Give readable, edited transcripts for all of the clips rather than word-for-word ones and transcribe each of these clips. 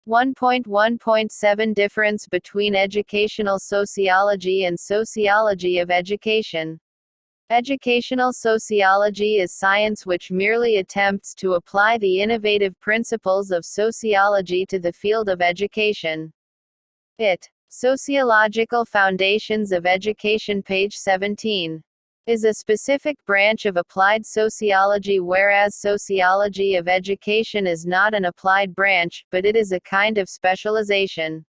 1.1.7 Difference between educational sociology and sociology of education. Educational sociology is science which merely attempts to apply the innovative principles of sociology to the field of education. Sociological Foundations of Education, page 17. Is a specific branch of applied sociology, whereas sociology of education is not an applied branch, but it is a kind of specialization.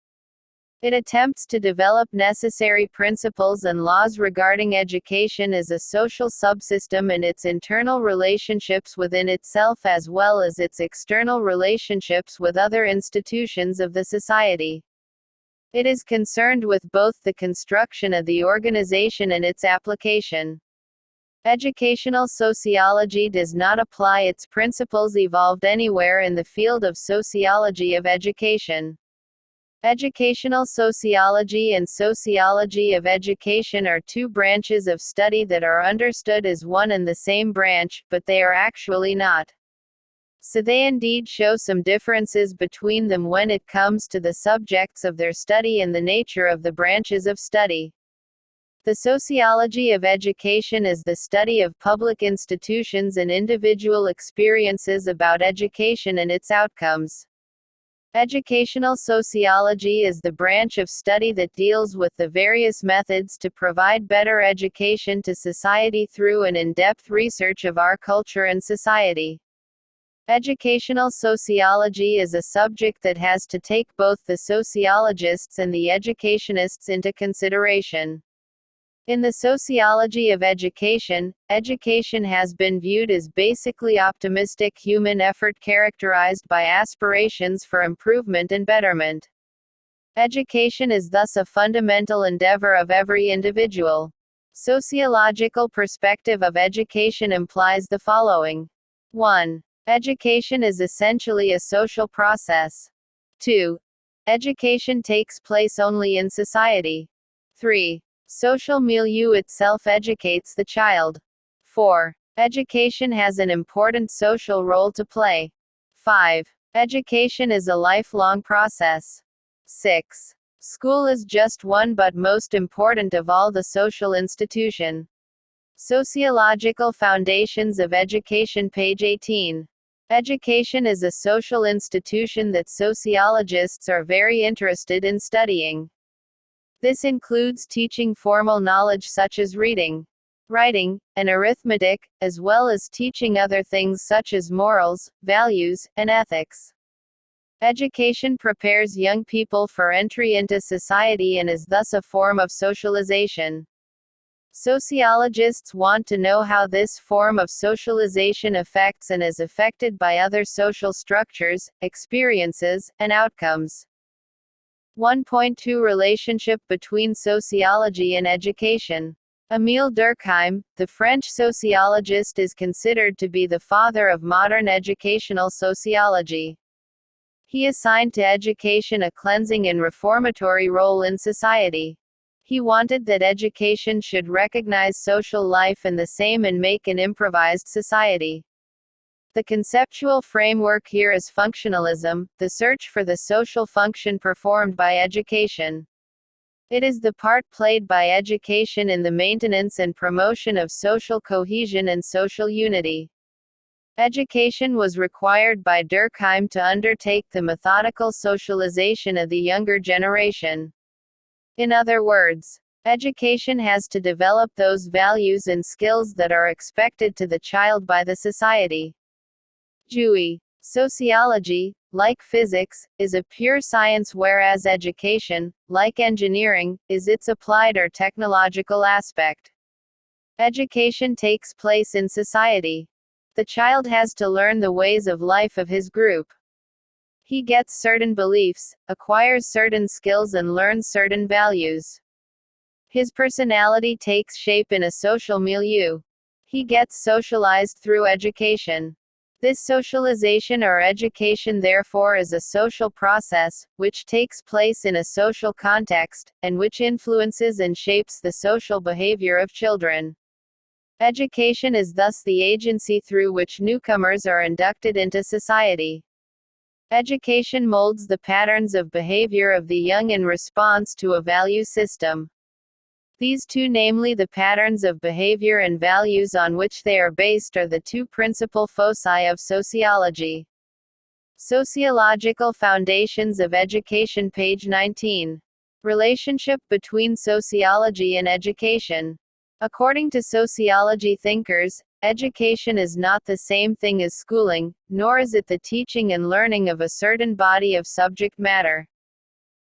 It attempts to develop necessary principles and laws regarding education as a social subsystem and its internal relationships within itself as well as its external relationships with other institutions of the society. It is concerned with both the construction of the organization and its application. Educational sociology does not apply its principles evolved anywhere in the field of sociology of education. Educational sociology and sociology of education are two branches of study that are understood as one and the same branch, but they are actually not. So they indeed show some differences between them when it comes to the subjects of their study and the nature of the branches of study. The sociology of education is the study of public institutions and individual experiences about education and its outcomes. Educational sociology is the branch of study that deals with the various methods to provide better education to society through an in-depth research of our culture and society. Educational sociology is a subject that has to take both the sociologists and the educationists into consideration. In the sociology of education, education has been viewed as basically optimistic human effort characterized by aspirations for improvement and betterment. Education is thus a fundamental endeavor of every individual. Sociological perspective of education implies the following. 1. Education is essentially a social process. 2. Education takes place only in society. 3. Social milieu itself educates the child. 4. Education has an important social role to play. 5. Education is a lifelong process. 6. School is just one but most important of all the social institution. Sociological Foundations of Education, page 18. Education is a social institution that sociologists are very interested in studying. This includes teaching formal knowledge such as reading, writing, and arithmetic, as well as teaching other things such as morals, values, and ethics. Education prepares young people for entry into society and is thus a form of socialization. Sociologists want to know how this form of socialization affects and is affected by other social structures, experiences, and outcomes. 1.2 Relationship between sociology and education. Émile Durkheim, the French sociologist, is considered to be the father of modern educational sociology. He assigned to education a cleansing and reformatory role in society. He wanted that education should recognize social life and the same and make an improvised society. The conceptual framework here is functionalism, the search for the social function performed by education. It is the part played by education in the maintenance and promotion of social cohesion and social unity. Education was required by Durkheim to undertake the methodical socialization of the younger generation. In other words, education has to develop those values and skills that are expected to the child by the society. Sociology, like physics, is a pure science, whereas education, like engineering, is its applied or technological aspect. Education takes place in society. The child has to learn the ways of life of his group. He gets certain beliefs, acquires certain skills and learns certain values. His personality takes shape in a social milieu. He gets socialized through education. This socialization or education therefore is a social process, which takes place in a social context, and which influences and shapes the social behavior of children. Education is thus the agency through which newcomers are inducted into society. Education molds the patterns of behavior of the young in response to a value system. These two, namely the patterns of behavior and values on which they are based, are the two principal foci of sociology. Sociological Foundations of Education, page 19. Relationship between sociology and education. According to sociology thinkers, education is not the same thing as schooling, nor is it the teaching and learning of a certain body of subject matter.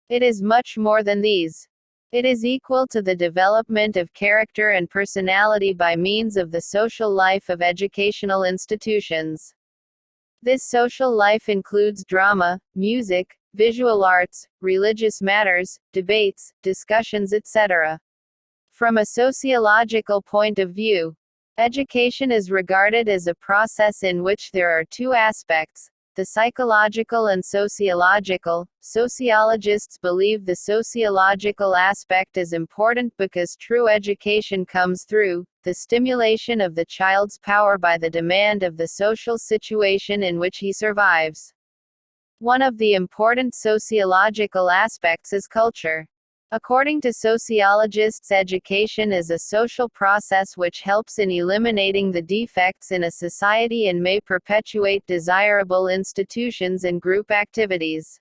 It is much more than these. It is equal to the development of character and personality by means of the social life of educational institutions. This social life includes drama, music, visual arts, religious matters, debates, discussions, etc. From a sociological point of view, education is regarded as a process in which there are two aspects, the psychological and sociological. Sociologists believe the sociological aspect is important because true education comes through the stimulation of the child's power by the demand of the social situation in which he survives. One of the important sociological aspects is culture. According to sociologists, education is a social process which helps in eliminating the defects in a society and may perpetuate desirable institutions and group activities.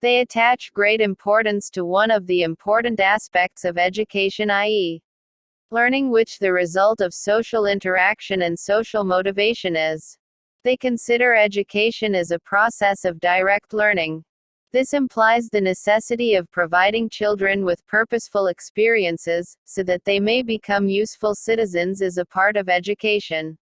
They attach great importance to one of the important aspects of education, i.e., learning, which the result of social interaction and social motivation is. They consider education as a process of direct learning. This implies the necessity of providing children with purposeful experiences, so that they may become useful citizens as a part of education.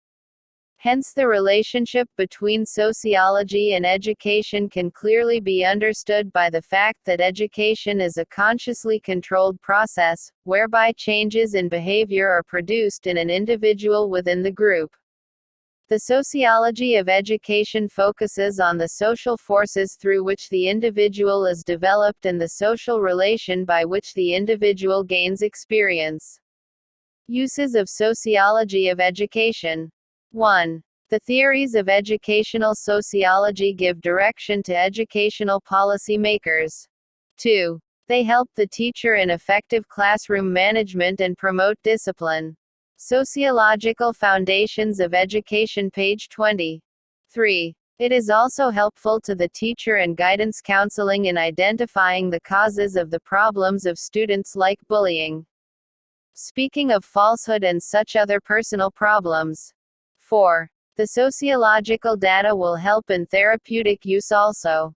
Hence, the relationship between sociology and education can clearly be understood by the fact that education is a consciously controlled process, whereby changes in behavior are produced in an individual within the group. The sociology of education focuses on the social forces through which the individual is developed and the social relation by which the individual gains experience. Uses of sociology of education. 1. The theories of educational sociology give direction to educational policy makers. 2. They help the teacher in effective classroom management and promote discipline. Sociological Foundations of Education, page 20. 3. It is also helpful to the teacher and guidance counseling in identifying the causes of the problems of students like bullying, speaking of falsehood, and such other personal problems. 4. The sociological data will help in therapeutic use also.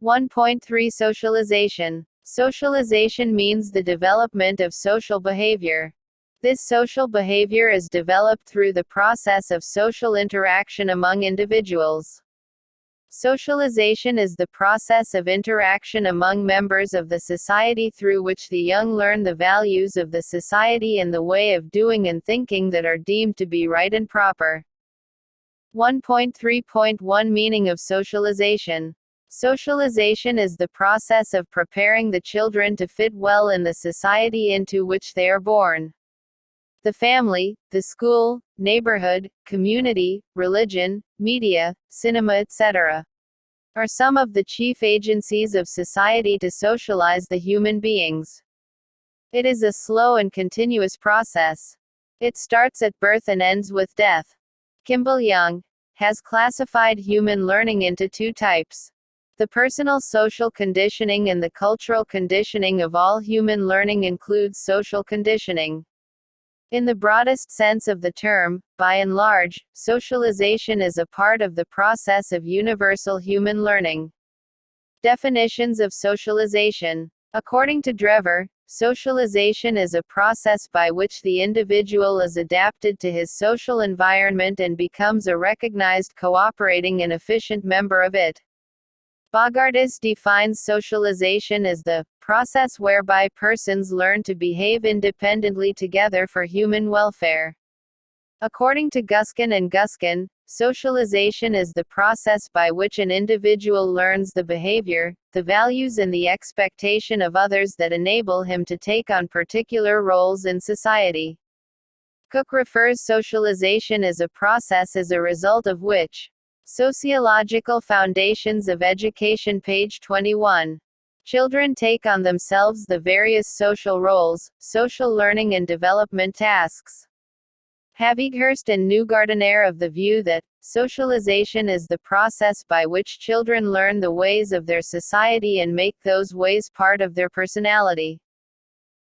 1.3 Socialization. Socialization means the development of social behavior. This social behavior is developed through the process of social interaction among individuals. Socialization is the process of interaction among members of the society through which the young learn the values of the society and the way of doing and thinking that are deemed to be right and proper. 1.3.1 Meaning of socialization. Socialization is the process of preparing the children to fit well in the society into which they are born. The family, the school, neighborhood, community, religion, media, cinema, etc. are some of the chief agencies of society to socialize the human beings. It is a slow and continuous process. It starts at birth and ends with death. Kimball Young has classified human learning into two types: the personal social conditioning and the cultural conditioning of all human learning includes social conditioning. In the broadest sense of the term, by and large, socialization is a part of the process of universal human learning. Definitions of socialization. According to Drever, socialization is a process by which the individual is adapted to his social environment and becomes a recognized cooperating and efficient member of it. Bogardus defines socialization as the process whereby persons learn to behave independently together for human welfare. According to Guskin and Guskin, socialization is the process by which an individual learns the behavior, the values and the expectation of others that enable him to take on particular roles in society. Cook refers socialization as a process as a result of which Sociological Foundations of Education, page 21. Children take on themselves the various social roles, social learning and development tasks. Havighurst and Newgarden are of the view that socialization is the process by which children learn the ways of their society and make those ways part of their personality.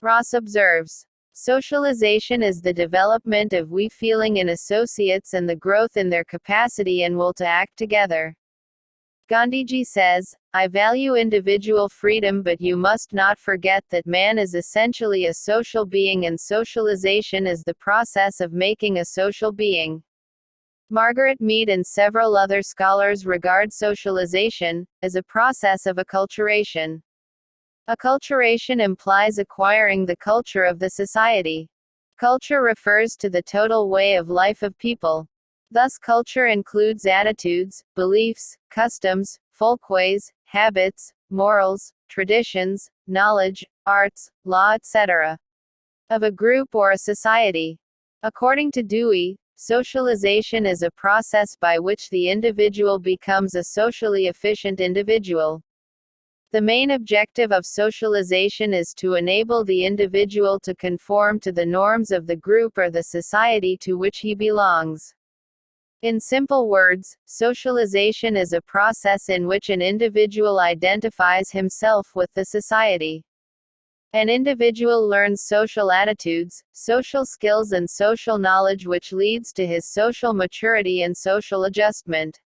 Ross observes, socialization is the development of we feeling in associates and the growth in their capacity and will to act together. Gandhiji says, I value individual freedom, but you must not forget that man is essentially a social being and socialization is the process of making a social being. Margaret Mead and several other scholars regard socialization as a process of acculturation. Acculturation implies acquiring the culture of the society. Culture refers to the total way of life of people. Thus culture includes attitudes, beliefs, customs, folkways, habits, morals, traditions, knowledge, arts, law, etc. of a group or a society. According to Dewey, socialization is a process by which the individual becomes a socially efficient individual. The main objective of socialization is to enable the individual to conform to the norms of the group or the society to which he belongs. In simple words, socialization is a process in which an individual identifies himself with the society. An individual learns social attitudes, social skills and social knowledge which leads to his social maturity and social adjustment.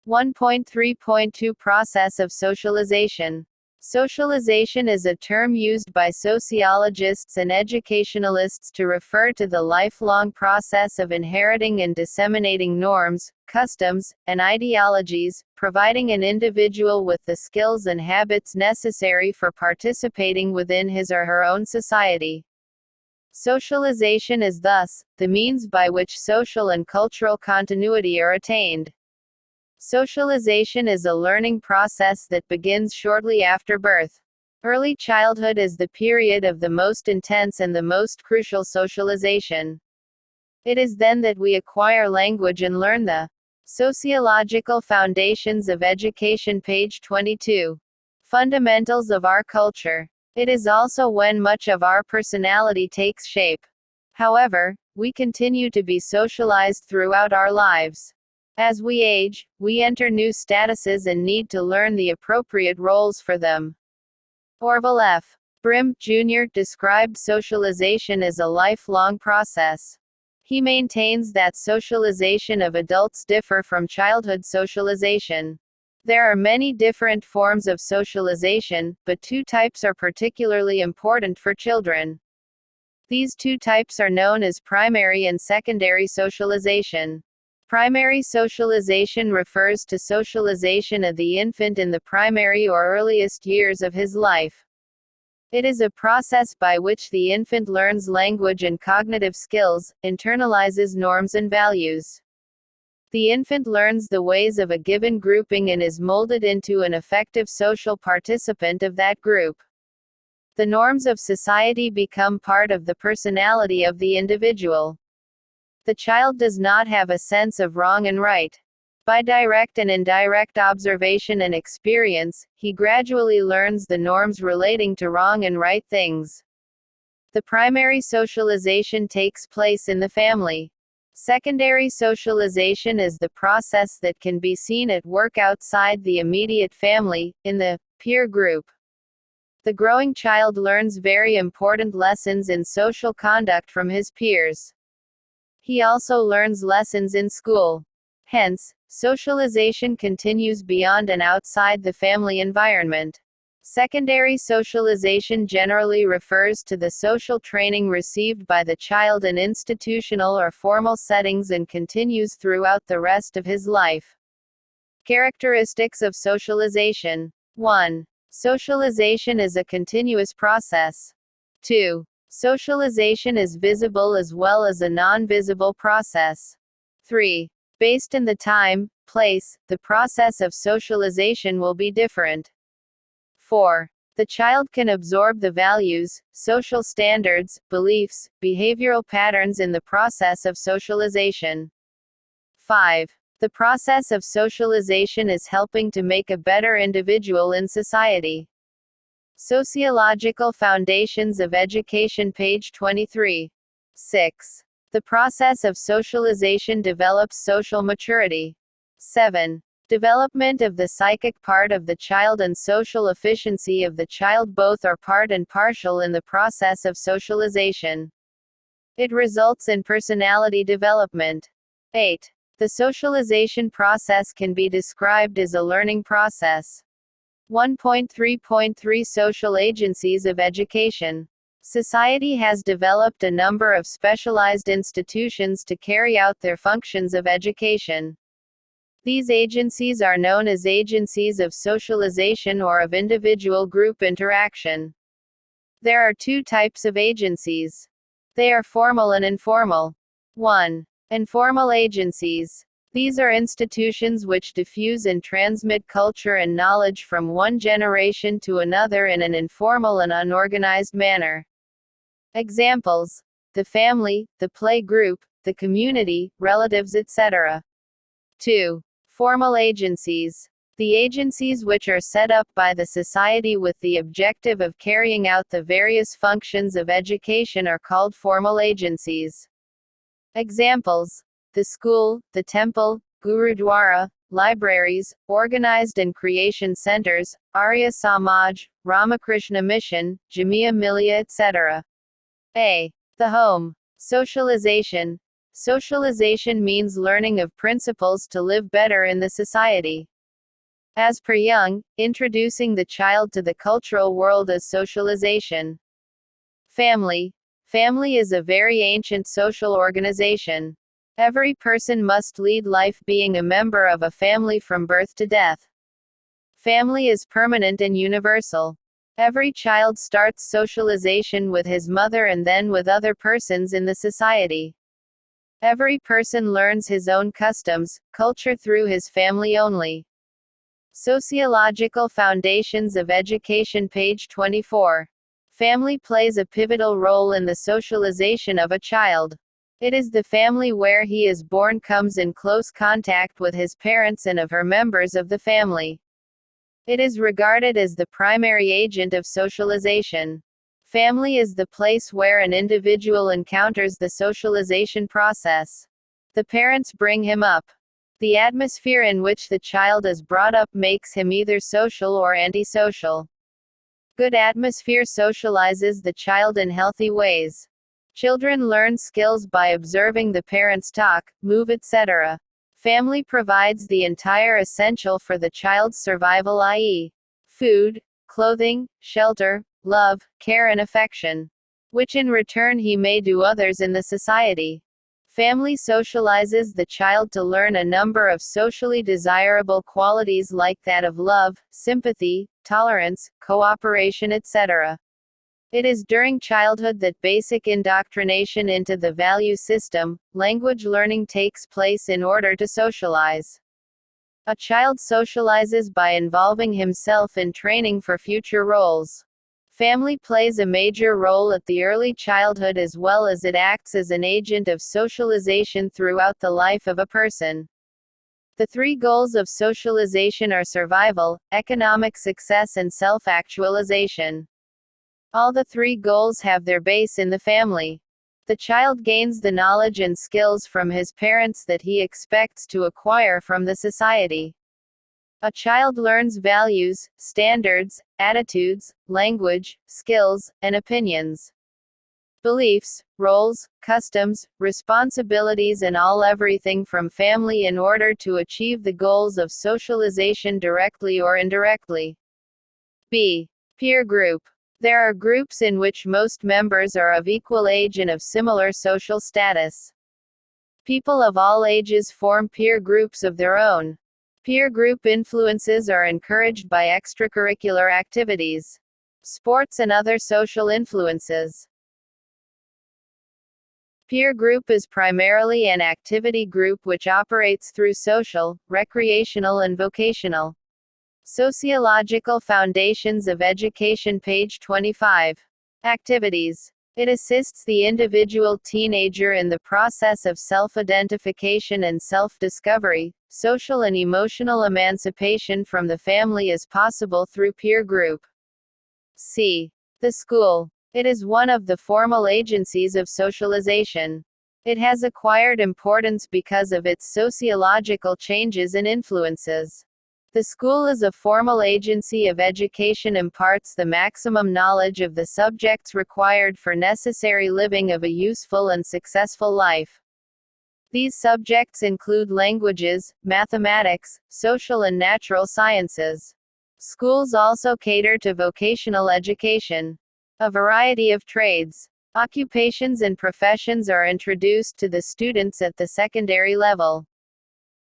1.3.2 Process of socialization. Socialization is a term used by sociologists and educationalists to refer to the lifelong process of inheriting and disseminating norms, customs, and ideologies, providing an individual with the skills and habits necessary for participating within his or her own society. Socialization is thus the means by which social and cultural continuity are attained. Socialization is a learning process that begins shortly after birth. Early childhood is the period of the most intense and the most crucial socialization. It is then that we acquire language and learn the sociological foundations of education, page 22. Fundamentals of our culture. It is also when much of our personality takes shape. However, we continue to be socialized throughout our lives. As we age, we enter new statuses and need to learn the appropriate roles for them. Orville F. Brim, Jr. described socialization as a lifelong process. He maintains that socialization of adults differ from childhood socialization. There are many different forms of socialization, but two types are particularly important for children. These two types are known as primary and secondary socialization. Primary socialization refers to socialization of the infant in the primary or earliest years of his life. It is a process by which the infant learns language and cognitive skills, internalizes norms and values. The infant learns the ways of a given grouping and is molded into an effective social participant of that group. The norms of society become part of the personality of the individual. The child does not have a sense of wrong and right. By direct and indirect observation and experience, he gradually learns the norms relating to wrong and right things. The primary socialization takes place in the family. Secondary socialization is the process that can be seen at work outside the immediate family, in the peer group. The growing child learns very important lessons in social conduct from his peers. He also learns lessons in school. Hence, socialization continues beyond and outside the family environment. Secondary socialization generally refers to the social training received by the child in institutional or formal settings and continues throughout the rest of his life. Characteristics of socialization. 1. Socialization is a continuous process. 2. Socialization is visible as well as a non-visible process. 3. Based in the time, place, the process of socialization will be different. 4. The child can absorb the values, social standards, beliefs, behavioral patterns in the process of socialization. 5. The process of socialization is helping to make a better individual in society. Sociological Foundations of Education, page 23. 6. The process of socialization develops social maturity. 7. Development of the psychic part of the child and social efficiency of the child both are part and partial in the process of socialization. It results in personality development. 8. The socialization process can be described as a learning process. 1.3.3 Social Agencies of Education. Society has developed a number of specialized institutions to carry out their functions of education. These agencies are known as agencies of socialization or of individual-group interaction. There are two types of agencies. They are formal and informal. 1. Informal agencies. These are institutions which diffuse and transmit culture and knowledge from one generation to another in an informal and unorganized manner. Examples: the family, the play group, the community, relatives, etc. 2. Formal agencies. The agencies which are set up by the society with the objective of carrying out the various functions of education are called formal agencies. Examples: the school, the temple, Gurudwara, libraries, organized and creation centers, Arya Samaj, Ramakrishna Mission, Jamia Millia, etc. A. The home. Socialization. Socialization means learning of principles to live better in the society. As per Jung, introducing the child to the cultural world is socialization. Family. Family is a very ancient social organization. Every person must lead life being a member of a family from birth to death. Family is permanent and universal. Every child starts socialization with his mother and then with other persons in the society. Every person learns his own customs, culture through his family only. Sociological Foundations of Education, page 24. Family plays a pivotal role in the socialization of a child. It is the family where he is born comes in close contact with his parents and of her members of the family. It is regarded as the primary agent of socialization. Family is the place where an individual encounters the socialization process. The parents bring him up. The atmosphere in which the child is brought up makes him either social or antisocial. Good atmosphere socializes the child in healthy ways. Children learn skills by observing the parents talk, move, etc. Family provides the entire essential for the child's survival, i.e., food, clothing, shelter, love, care and affection, which in return he may do others in the society. Family socializes the child to learn a number of socially desirable qualities like that of love, sympathy, tolerance, cooperation, etc. It is during childhood that basic indoctrination into the value system, language learning takes place in order to socialize. A child socializes by involving himself in training for future roles. Family plays a major role at the early childhood as well as it acts as an agent of socialization throughout the life of a person. The three goals of socialization are survival, economic success and self-actualization. All the three goals have their base in the family. The child gains the knowledge and skills from his parents that he expects to acquire from the society. A child learns values, standards, attitudes, language, skills, and opinions. Beliefs, roles, customs, responsibilities and everything from family in order to achieve the goals of socialization directly or indirectly. B. Peer group. There are groups in which most members are of equal age and of similar social status. People of all ages form peer groups of their own. Peer group influences are encouraged by extracurricular activities, sports and other social influences. Peer group is primarily an activity group which operates through social, recreational and vocational. Sociological Foundations of Education, page 25. Activities. It assists the individual teenager in the process of self-identification and self-discovery. Social and emotional emancipation from the family is possible through peer group. C. The school. It is one of the formal agencies of socialization. It has acquired importance because of its sociological changes and influences. The school is a formal agency of education, imparts the maximum knowledge of the subjects required for necessary living of a useful and successful life. These subjects include languages, mathematics, social and natural sciences. Schools also cater to vocational education. A variety of trades, occupations and professions are introduced to the students at the secondary level.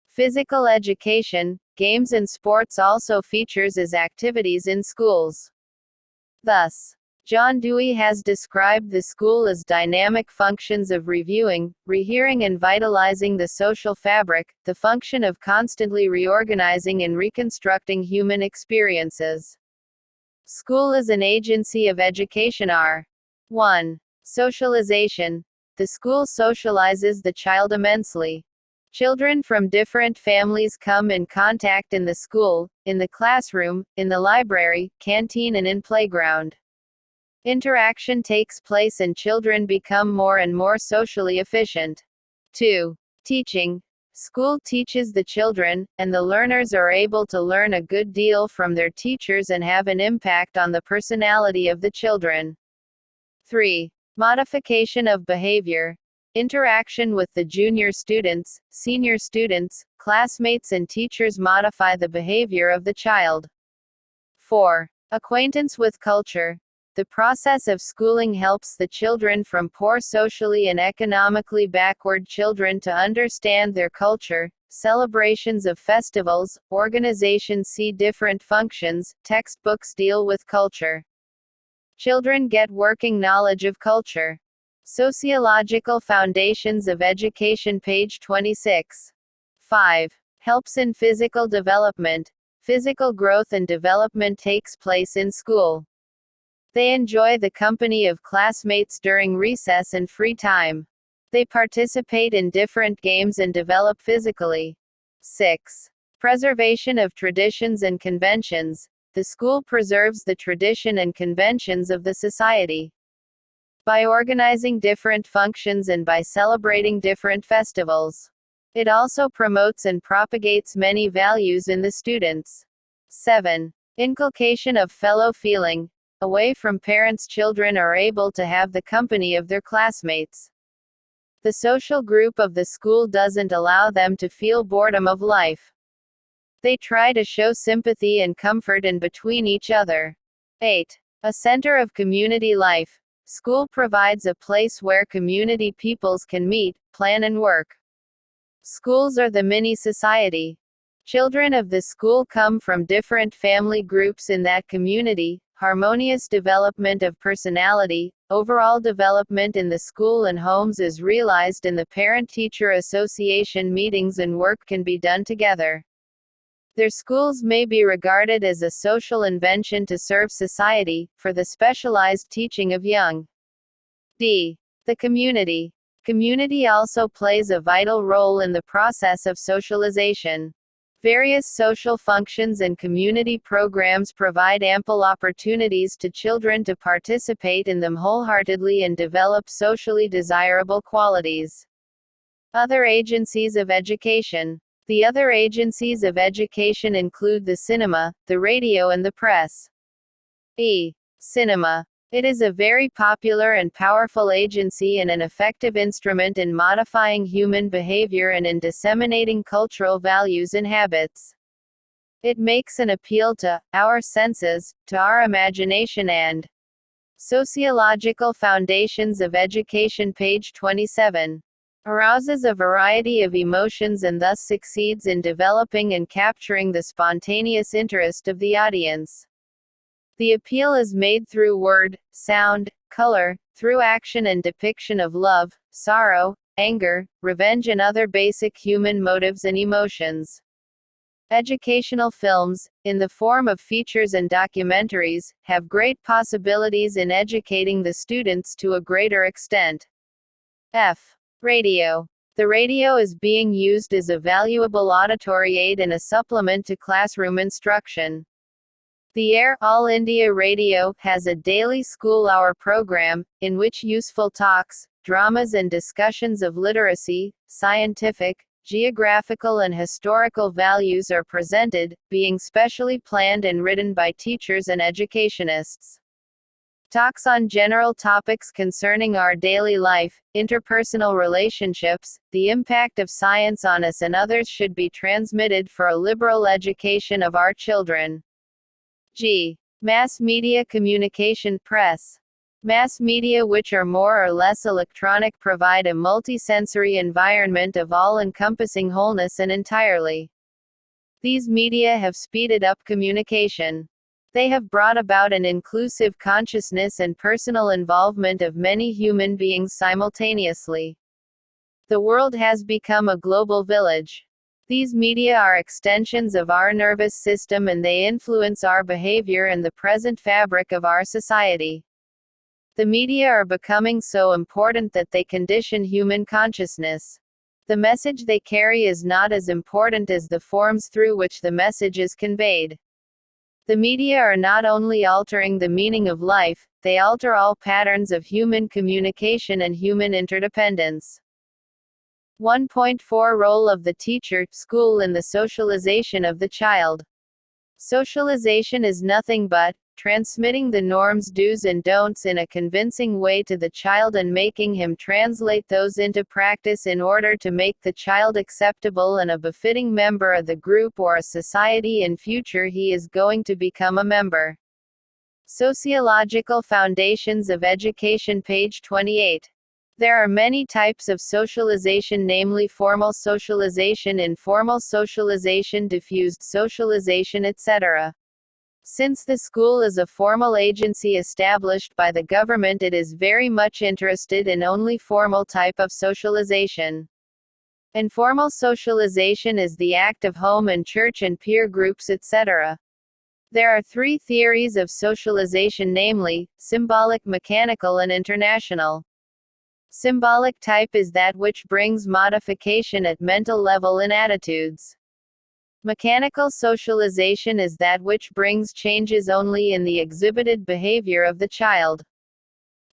Physical education, games and sports also features as activities in schools. Thus, John Dewey has described the school as dynamic functions of reviewing, rehearing and vitalizing the social fabric, the function of constantly reorganizing and reconstructing human experiences. School is an agency of education. 1. Socialization. The school socializes the child immensely. Children from different families come in contact in the school, in the classroom, in the library, canteen and in playground. Interaction takes place and children become more and more socially efficient. 2. Teaching. School teaches the children, and the learners are able to learn a good deal from their teachers and have an impact on the personality of the children. 3. Modification of behavior. Interaction with the junior students, senior students, classmates and teachers modify the behavior of the child. 4. Acquaintance with culture. The process of schooling helps the children from poor socially and economically backward children to understand their culture. Celebrations of festivals, organizations see different functions, textbooks deal with culture. Children get working knowledge of culture. Sociological Foundations of Education, page 26. 5. Helps in physical development. Physical growth and development takes place in school. They enjoy the company of classmates during recess and free time. They participate in different games and develop physically. 6. Preservation of traditions and conventions. The school preserves the tradition and conventions of the society. By organizing different functions and by celebrating different festivals. It also promotes and propagates many values in the students. 7. Inculcation of fellow feeling. Away from parents, children are able to have the company of their classmates. The social group of the school doesn't allow them to feel boredom of life. They try to show sympathy and comfort in between each other. 8. A center of community life. School provides a place where community peoples can meet, plan and work. Schools are the mini society. Children of the school come from different family groups in that community. Harmonious development of personality, overall development in the school and homes is realized in the parent-teacher association meetings, and work can be done together. Their schools may be regarded as a social invention to serve society, for the specialized teaching of young. D. The community. Community also plays a vital role in the process of socialization. Various social functions and community programs provide ample opportunities to children to participate in them wholeheartedly and develop socially desirable qualities. Other agencies of education. The other agencies of education include the cinema, the radio and the press. E. Cinema. It is a very popular and powerful agency and an effective instrument in modifying human behavior and in disseminating cultural values and habits. It makes an appeal to our senses, to our imagination and Sociological Foundations of Education, page 27. Arouses a variety of emotions and thus succeeds in developing and capturing the spontaneous interest of the audience. The appeal is made through word, sound, color, through action and depiction of love, sorrow, anger, revenge and other basic human motives and emotions. Educational films, in the form of features and documentaries, have great possibilities in educating the students to a greater extent. F. Radio. The radio is being used as a valuable auditory aid and a supplement to classroom instruction. The Air All India Radio has a daily school-hour program, in which useful talks, dramas and discussions of literacy, scientific, geographical and historical values are presented, being specially planned and written by teachers and educationists. Talks on general topics concerning our daily life, interpersonal relationships, the impact of science on us and others should be transmitted for a liberal education of our children. G. Mass media communication press. Mass media, which are more or less electronic, provide a multisensory environment of all-encompassing wholeness and entirely. These media have speeded up communication. They have brought about an inclusive consciousness and personal involvement of many human beings simultaneously. The world has become a global village. These media are extensions of our nervous system and they influence our behavior and the present fabric of our society. The media are becoming so important that they condition human consciousness. The message they carry is not as important as the forms through which the message is conveyed. The media are not only altering the meaning of life, they alter all patterns of human communication and human interdependence. 1.4 Role of the teacher, school in the socialization of the child. Socialization is nothing but transmitting the norms, do's and don'ts in a convincing way to the child and making him translate those into practice in order to make the child acceptable and a befitting member of the group or a society in future he is going to become a member. Sociological Foundations of Education, page 28. There are many types of socialization, namely formal socialization, informal socialization, diffused socialization, etc. Since the school is a formal agency established by the government, it is very much interested in only formal type of socialization. Informal socialization is the act of home and church and peer groups, etc. There are three theories of socialization, namely, symbolic, mechanical and international. Symbolic type is that which brings modification at mental level in attitudes. Mechanical socialization is that which brings changes only in the exhibited behavior of the child.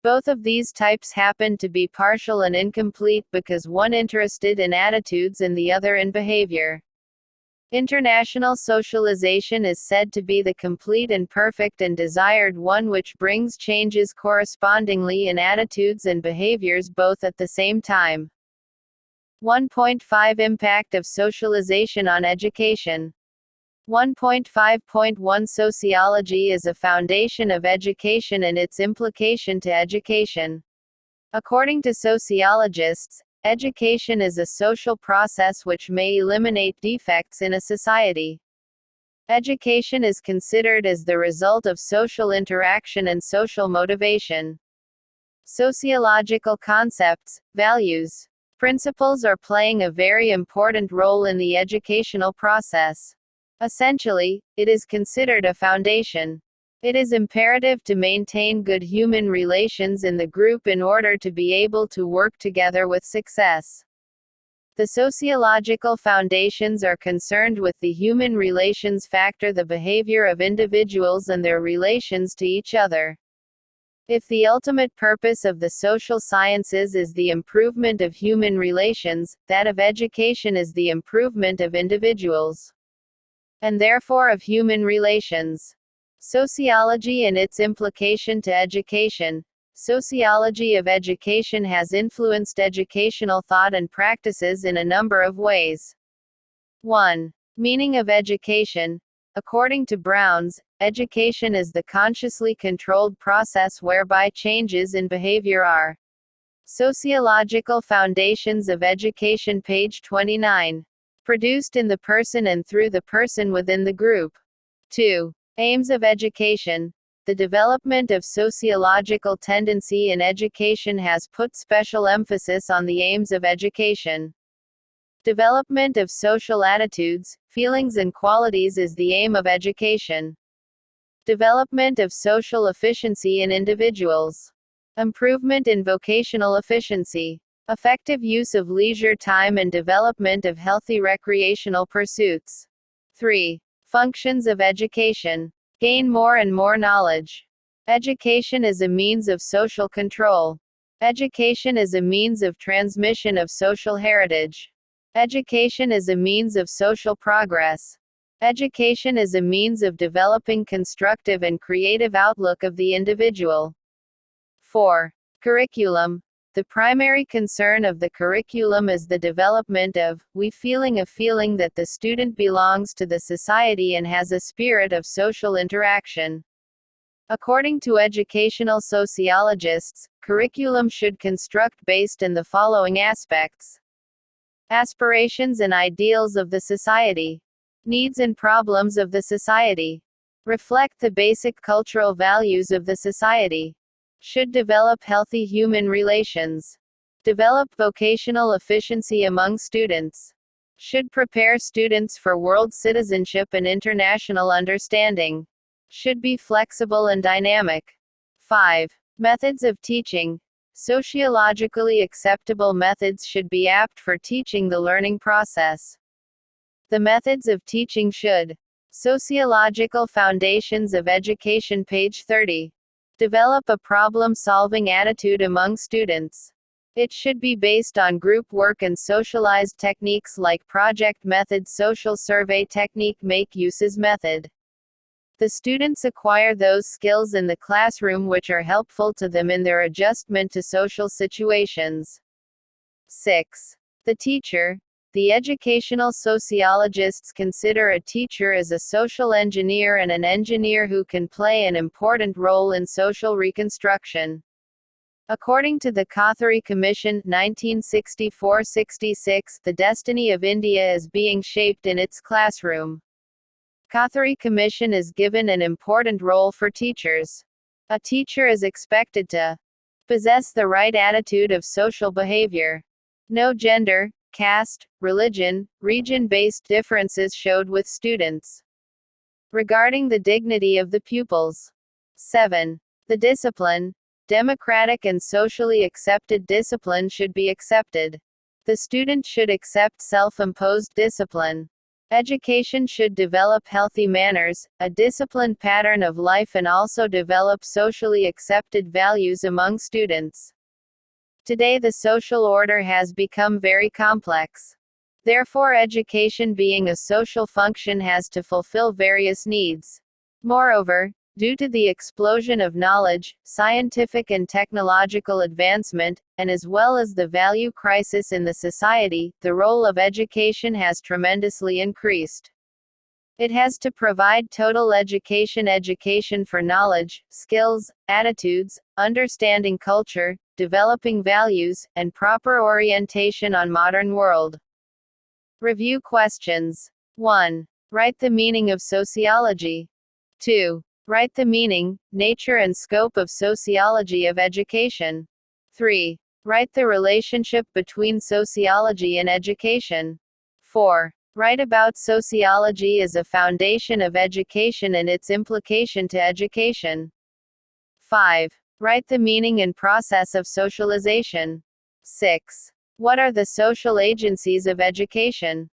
Both of these types happen to be partial and incomplete because one interested in attitudes and the other in behavior. International socialization is said to be the complete and perfect and desired one, which brings changes correspondingly in attitudes and behaviors both at the same time. 1.5 Impact of socialization on education. 1.5.1 Sociology is a foundation of education and its implication to education. According to sociologists, education is a social process which may eliminate defects in a society. Education is considered as the result of social interaction and social motivation. Sociological concepts, values, principles are playing a very important role in the educational process. Essentially, it is considered a foundation. It is imperative to maintain good human relations in the group in order to be able to work together with success. The sociological foundations are concerned with the human relations factor, the behavior of individuals and their relations to each other. If the ultimate purpose of the social sciences is the improvement of human relations, that of education is the improvement of individuals, and therefore of human relations. Sociology and its implication to education. Sociology of education has influenced educational thought and practices in a number of ways. 1. Meaning of education. According to Browns, education is the consciously controlled process whereby changes in behavior are. Sociological Foundations of Education, page 29. Produced in the person and through the person within the group. 2. Aims of education. The development of sociological tendency in education has put special emphasis on the aims of education. Development of social attitudes, feelings and qualities is the aim of education. Development of social efficiency in individuals. Improvement in vocational efficiency. Effective use of leisure time and development of healthy recreational pursuits. 3. Functions of education. Gain more and more knowledge. Education is a means of social control. Education is a means of transmission of social heritage. Education is a means of social progress. Education is a means of developing constructive and creative outlook of the individual. 4. Curriculum. The primary concern of the curriculum is the development of a feeling that the student belongs to the society and has a spirit of social interaction. According to educational sociologists, curriculum should construct based in the following aspects: aspirations and ideals of the society, needs and problems of the society, reflect the basic cultural values of the society, should develop healthy human relations, develop vocational efficiency among students, should prepare students for world citizenship and international understanding, should be flexible and dynamic. 5. Methods of teaching. Sociologically acceptable methods should be apt for teaching the learning process. The methods of teaching should. Sociological Foundations of Education, page 30. Develop a problem-solving attitude among students. It should be based on group work and socialized techniques like project method, social survey technique, make uses method. The students acquire those skills in the classroom which are helpful to them in their adjustment to social situations. 6. The teacher. The educational sociologists consider a teacher as a social engineer and an engineer who can play an important role in social reconstruction. According to the Kothari Commission, 1964-66, the destiny of India is being shaped in its classroom. Kothari Commission is given an important role for teachers. A teacher is expected to possess the right attitude of social behavior. No gender, caste, religion, region-based differences showed with students. Regarding the dignity of the pupils. 7. The discipline. Democratic and socially accepted discipline should be accepted. The student should accept self-imposed discipline. Education should develop healthy manners, a disciplined pattern of life, and also develop socially accepted values among students. Today the social order has become very complex. Therefore, education, being a social function, has to fulfill various needs. Moreover, due to the explosion of knowledge, scientific and technological advancement, and as well as the value crisis in the society, the role of education has tremendously increased. It has to provide total education for knowledge, skills, attitudes, understanding culture, developing values, and proper orientation on modern world. Review questions. 1. Write the meaning of sociology. 2. Write the meaning, nature and scope of sociology of education. 3. Write the relationship between sociology and education. 4. Write about sociology as a foundation of education and its implication to education. 5. Write the meaning and process of socialization. 6. What are the social agencies of education?